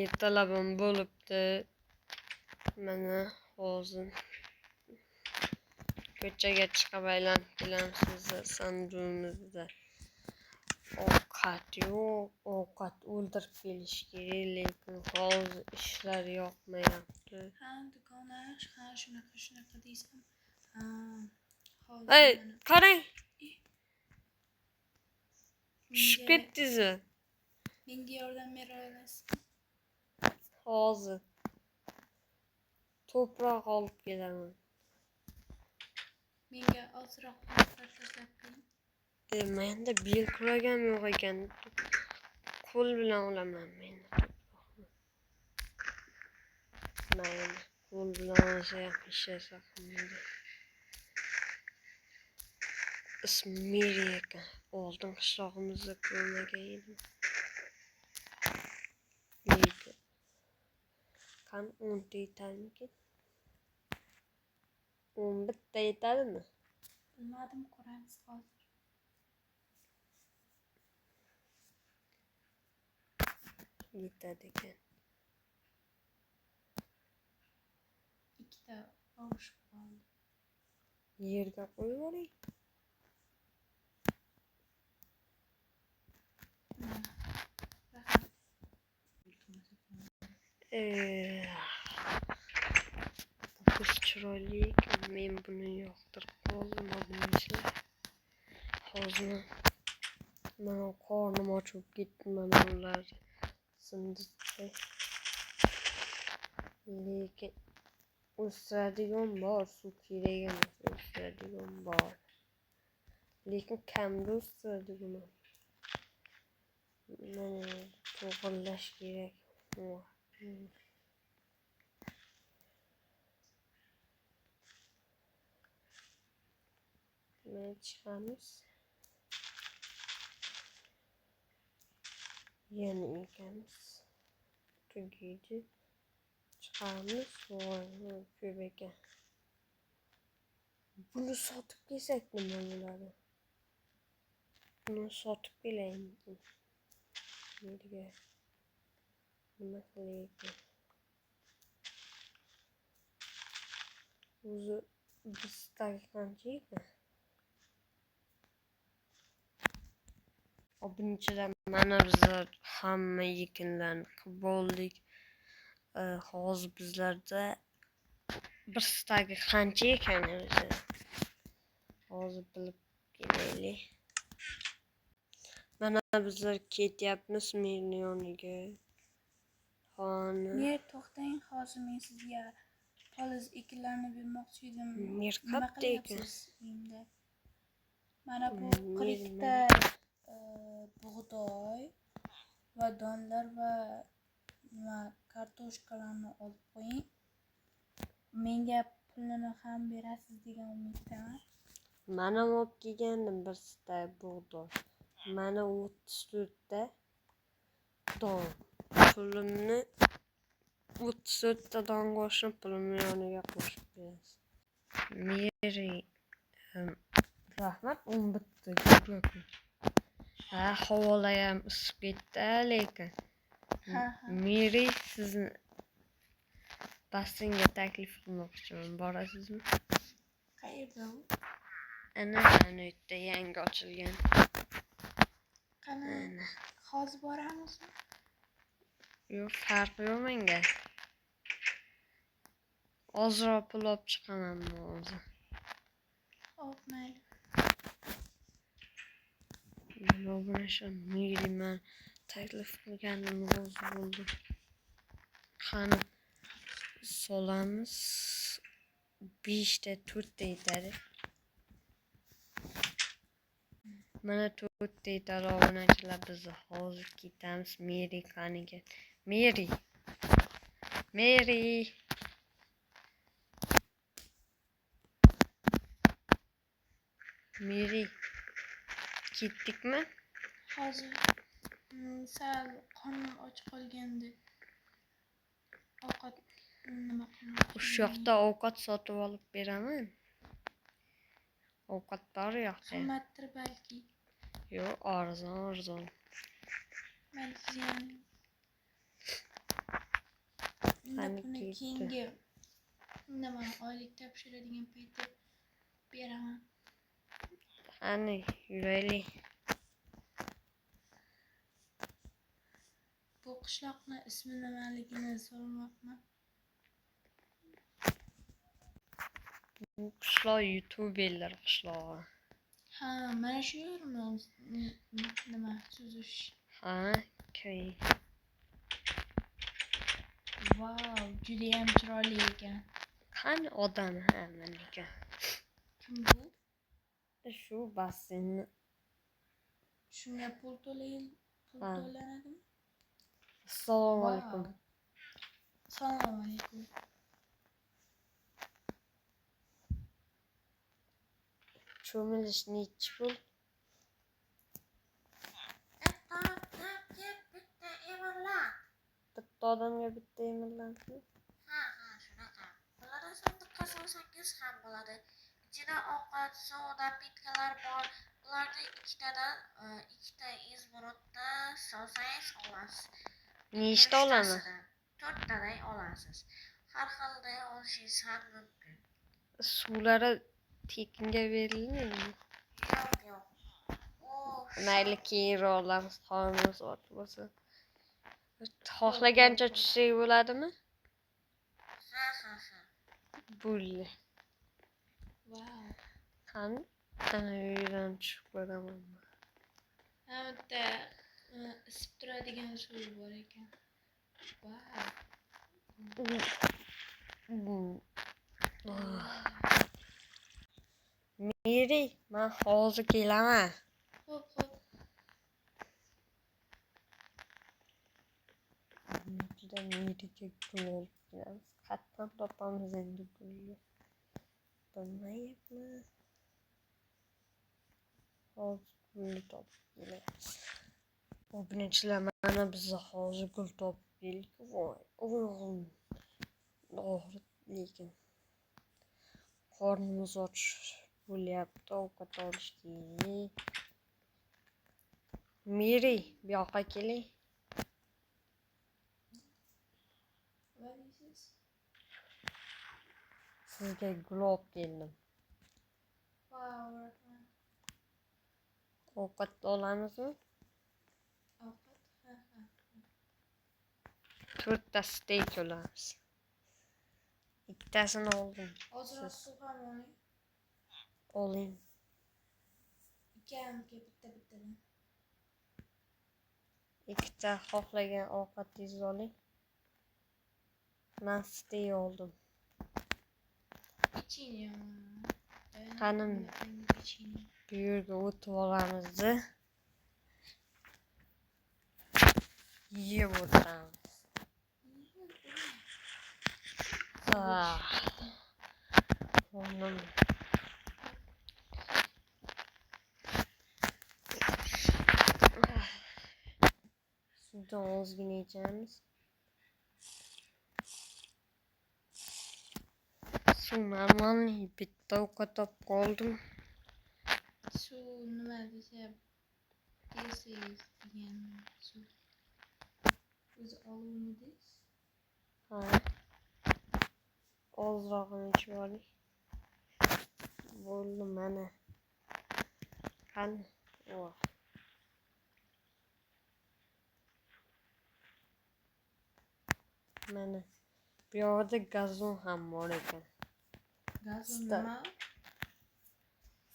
ertalabim bo'libdi. Mana hozir ko'chaga chiqib aylanib kelamiz. Sanduqimizda ovqat yo'q. Ovqat o'ldirib kelish kerak, lekin hozir ishlar yoqmayapti. Ha, do'konlar, ha, shunaqa deysam. Ha, hozir Ey, mana qarang. Tushib ketdingizmi? menga yordam bera olasiz? Hozir to'proq olib kelaman. Menga ozroq ovqat tashlab qo'ying. Menda belkuragam yo'q ekan. Qo'l bilan olaman men. Mayli, qo'l bilan olsa ham ishlasa qilmaydi. Ismi Miri ekan. Oldin qishlog'imizda ko'rmagan edim. Neydi? Qani 10 ta yetadimikin? 11 ta yetadimi? Bilmadim, ko'ramiz hozir. Yetadi ekan. Ikkita ovushib qoldi. Yerga qo'yib yuboring. Bu chiroyli ekan. Men buni yoqtirib qoldim obunachilar. Hozir mana qornim ochib ketdi, mana ular sindirdi. Lekin o'stiradigan bor, suv kerak emas, o'stiradigan bor. Lekin kamda o'stiradigan. Mana to'g'rilash kerak. Mana chiqamiz. Yana ekamiz. Tugaydi. Chiqamiz. Voy, ko'p ekan. Buni sotib kelsak nima bo'ladi? Buni sotib kelaymi? Nega? Nima qilaylik? O'zi bizda qancha ekan? Obunachilar, mana bizlar hamma ekinlarni qilib oldik. Hozir bizlarda bir stagi qancha ekan o'zi? Hozir bilib kelaylik. Mana bizlar ketyapmiz Mirni yoniga. Mer, to'xtang, hozir men sizga poliz ekinlarni bermoqchi edim. Mer Nima qayerda ekan? qilyapsiz uyimda? Mana bu qirikta bug'doy va donlar va nima kartoshkalarni olib qo'ying. Menga pulini ham berasiz degan umiddaman. Mana olib kelgandim bir stag bug'doy. Mana 34 ta don. Pulimni 34 ta don qo'shib pulimni yoniga qo'shib berasiz. Meri rahmat 11 ta. Ha, havola ham isib ketdi lekin. Meri sizni basseynga taklif qilmoqchiman. Borasizmi? Qayerda u? Ana yerda yangi ochilgan. Qani, hozir boramizmi? Yo'q, farqi yo'q menga. Ozroq pul olib chiqaman hozir. Hop, mayli. Mana buni shu Miriman taklif qilganim rozi bo'ldi. Qani solamiz. 5 ta 4 ta yetadi. Mana 4 ta yetadi obunachilar, biz hozir ketamiz Meri qaniga. Meri. Meri. Ketdikmi? Hozir sal qornim och qolgandi. Ovqat nima qilmoqchi? O'sha yoqda ovqat sotib olib beraman. Ovqat bor yoqda. Qimmatdir balki. Yo'q, arzon. Mayli, Endi Qani buni ketdi. keyingi nima oylik topshiradigan paytda beraman. Qani yuraylik. Bu qishloqni ismi nimaligini so'ramoqman. Bu qishloq youtuberlar qishlog'i. Ha, mana shu yermi nima suzish. Ha, kiring. Vau, juda ham chiroyli ekan. Qani odam hammanika. Kim bu? Shu basseynni. Shunga pul Ha. to'lanadimi? Assalomu alaykum. Assalomu alaykum. Cho'milish nechi pul? Bitta odamga bitta emirlansin. Ha, shunaqa. Bularni sandiqqa solsangiz ham bo'ladi. Ichida ovqat, soda, pitkalar bor. Bularni ikkita izmirotda solsangiz olasiz. Nechta olaman? 4 tadan olasiz. Har xilda olishingiz ham mumkin. Suvlari tekinga berilmaydi. Yo'q. U Mayli keyinroq olamiz, qornimiz och bo'lsa. Xohlagancha tushsak bo'ladimi? ha. Bo'ldi. Vau. Qani? Ana uydan tushib ko'raman. Ha, bitta isib turadigan suv bor ekan. Vau. Meri, men hozir kelaman. Xo'p. Juda Meriga gul olib kelamiz. Qatdan topamiz endi gulni. Bilmayapman. Hozir gulni topib kelamiz. Obunachilar, mana biz hozir gul topib keldik. Voy, lekin qornimiz och bo'lyapti, ovqat olish kerak. Meri, bu yoqqa keling. Nima deysiz? Sizga gul olib keldim. Vau, rahmat. Ovqat olamizmi? Ovqat? Ha. 4 ta steak olamiz. Ikkitasini oldim. Ozroq suv ham oling. Oling. Ikkamga bittadan. Ikkita xohlagan ovqatingizni oling. Men steak oldim. Pechenye. Qanim. Pechenye. Bu yerga o'tib olamiz. Yeb o'tiramiz. Qornim. Suvdan ozgina ichamiz. Suv normalniy bitta ovqat topib qoldim. Suv nima desa, desangiz degan suv. O'zi oluvmidingiz? Ha. Ozrog'ini ichib oling. Bo'ldi mana. Qani? Mana. Bu yerda gazon ham bor ekan. Gazon nima?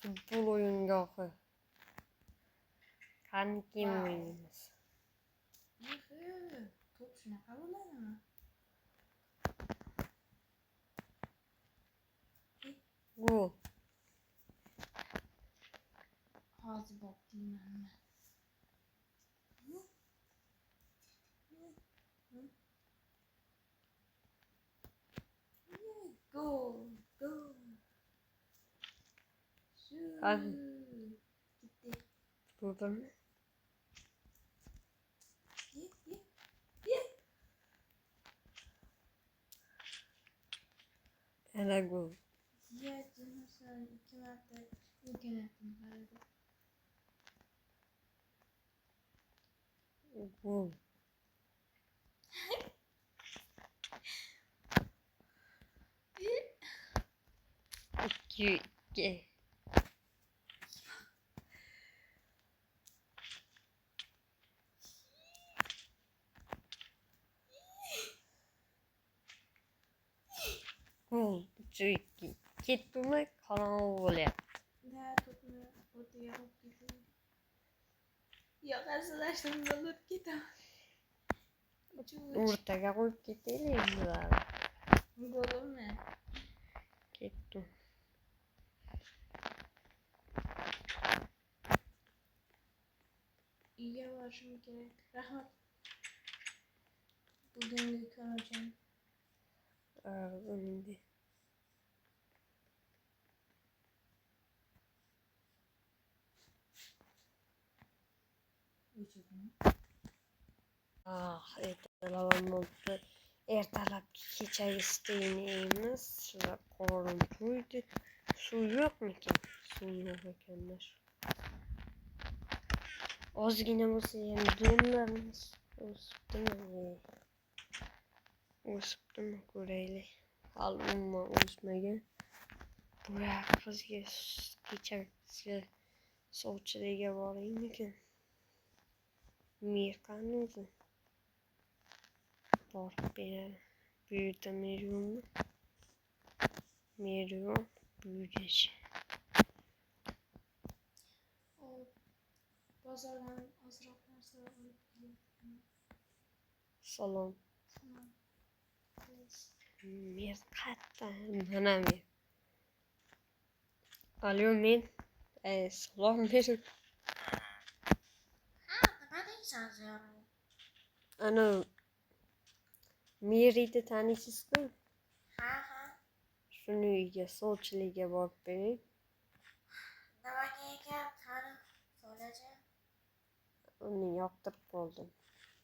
Futbol o'yingohi. Qani kim o'ynaymiz? To'p shunaqa bo'ladimi? Gol. Hozir bo'p deyman. Gol. Hadi. Gitti. Buldun. Ye. Ana gol. Ya canım 2 marta imkoniyatim qaradi. Gol. Ikki. Gol. 3-2. Ketdimi? Qorong'u bo'lyapti. Da to'pni o'tiga urib ketdi. Yoqasidan bo'lib ketaman. O'rtaga qo'yib ketaylik bularni. Bo'lmi? Ketdim. Uyga borishim kerak. Rahmat. Bugungi kun uchun. Endi. Ertalab bo'ldi. Ertalabki kechagi steyni yeymiz. Shunda qorin to'ydi. Suv yo'qmikan? Suv yo'q ekanlar. Ozgina bo'lsa ham donlarimiz o'sibdimi? O'sibdimi ko'raylik. Hali umuman o'smagan. Bular qizga kechasi sovchilarga boringmikan? Mirqani o'zi. Borib beradi. Bu yerda Meryonmi? Meryon Büyügeç. Bozordan ozroq narsa olib kelyapman. Salom. Salom. Men qayerda? Mana men. Alo men. Salom bering. Ha, nima deysiz yo'q? Ana Meri'ni taniysizmi? Ha. Shuni uyga sovchilikka borib bering. Nimaga ekan qani so'lachi? Uni yoqtirib qoldim.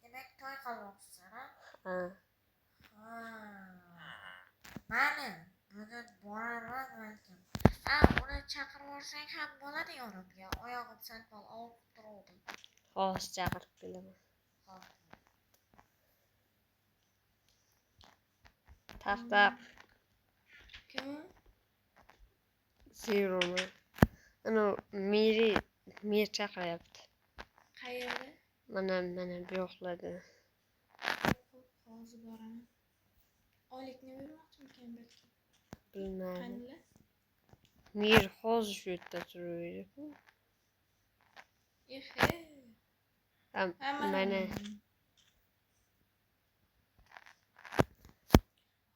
Demak to'y qilmoqchisan, Ha. Mayli, bugun borarman balkim. Uni chaqirib yuborsang ham bo'ladi yonimga. Oyog'im sal-pal og'rib turadi. Hozir chaqirib kelaman. Taq. Kim? Zero'mi? Ana Mir chaqiryapti. Qayerda? Mana bu yoqlarda. Hozir boraman. Oylikni bermoqchimikan balki? Bilmayman. Qanday? Mir hozir shu yerda turibdi. Mana.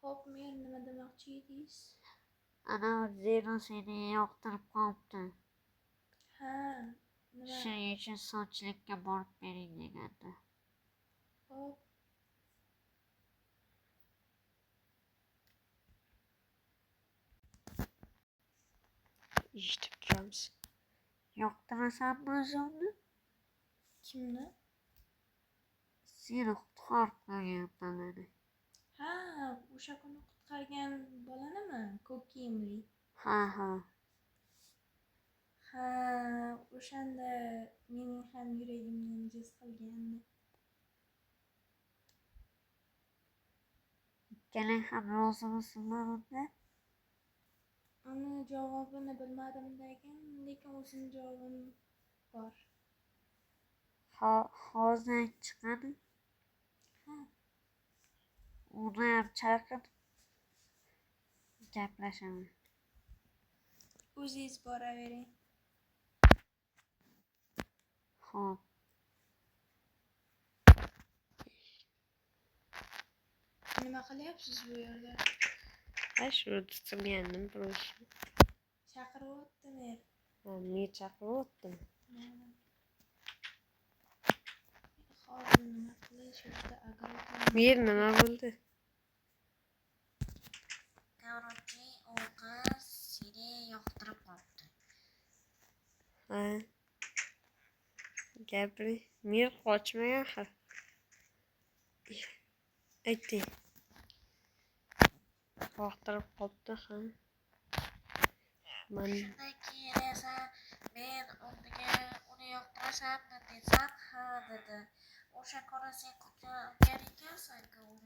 Hop, men nima demoqchi edingiz? Ana Zero seni yoqtirib qolibdi. Ha, nima? Shuning uchun sovchilikka borib bering degandi. Hop. Eshitib turamiz. Yoqtirasanmi o'zimni? Kimni? Seni qutqarib qo'yganman meni. Ha, o'sha kuni qutqargan bolanimi? Ko'k kiyimli. Ha. Ha, o'shanda mening ham yuragimni jiz qilgandi. Ikkalang ham rozimisizlar unda? Uni javobini bilmadim degan, lekin o'zini javobim bor. Hozir chiqadi. Ha. Uni ham chaqir. Gaplashaman. O'zingiz boravering. Xo'p. Nima qilyapsiz bu yerda? Shu tutilgandim biroz. Chaqirib o'tdi mer. Men chaqirib o'tdim. Hozir nima qilish o'rta agro. Mer nima bo'ldi? Korotchi o'qiz seni yoqtirib qolibdi. Ha. Gapiri. Mer qochmagan ha. Ayting. Yoqtirib qolibdi ha. Shundan keyin esa men uni yoqtirasanmi desam ha dedi. O'sha kuni sen kutgan ekansan-ku uni